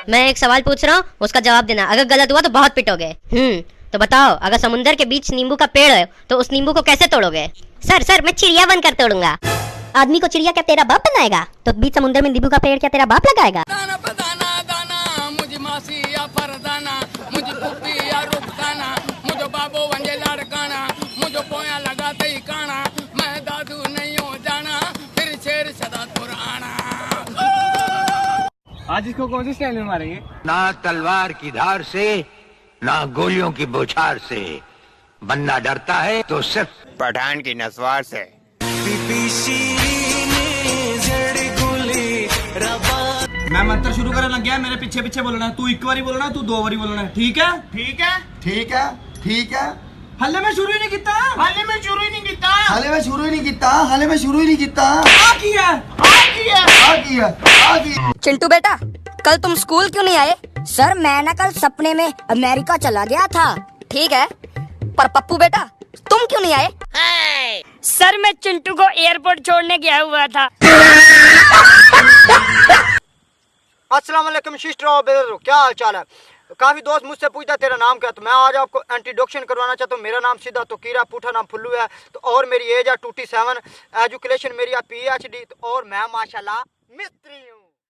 मैं एक सवाल पूछ रहा हूँ, उसका जवाब देना। अगर गलत हुआ तो बहुत पिटोगे। तो बताओ, अगर समुंदर के बीच नींबू का पेड़ है तो उस नींबू को कैसे तोड़ोगे? सर मैं चिड़िया बनकर तोड़ूंगा। आदमी को चिड़िया क्या तेरा बाप बनाएगा? तो बीच समुंदर में नींबू का पेड़ क्या तेरा बाप लगाएगा? दाना दाना दाना मुझे मासी या फरदाना, मुझे पुप्पी या रुपदाना, मुझे बाबू वंजे लड़काना, मुझे पोया लगाते ही काना, मैं दादू नहीं हो जाना, फिर शेर सदातपुर आना। आज इसको कौन सी स्टाइल में मारेंगे? ना तलवार की धार से, ना गोलियों की बौछार से, बन्ना डरता है तो सिर्फ पठान की नस्वार से। मैं मंत्र शुरू करने लग गया, मेरे पीछे पीछे बोलना है। तू एक बारी बोलना है, तू दो बारी बोलना है। ठीक है? ठीक है, ठीक है, ठीक है। हल्ले में शुरू ही नहीं किया, हाले में शुरू ही नहीं किया, हाले में शुरू ही नहीं किया, हाले में शुरू ही नहीं किया। आ किया, आ किया, आ किया, आ किया। चिंटू बेटा, कल तुम स्कूल क्यों नहीं आए? सर मैं ना कल सपने में अमेरिका चला गया था। ठीक है, पर पप्पू बेटा तुम क्यों नहीं आए? सर मैं चिंटू को एयरपोर्ट छोड़ने गया हुआ था। अस्सलाम वालेकुम सिस्टर और ब्रदर, क्या हाल चाल है? काफी दोस्त मुझसे पूछता तेरा नाम क्या, तो मैं आज आपको इंट्रोडक्शन करवाना चाहता हूँ। मेरा नाम सीधा तो कीरा, पूठा नाम फुल्लू है। तो और मेरी एज है 27, एजुकेशन मेरी है PhD, और मैं माशाल्लाह मिस्त्री हूँ।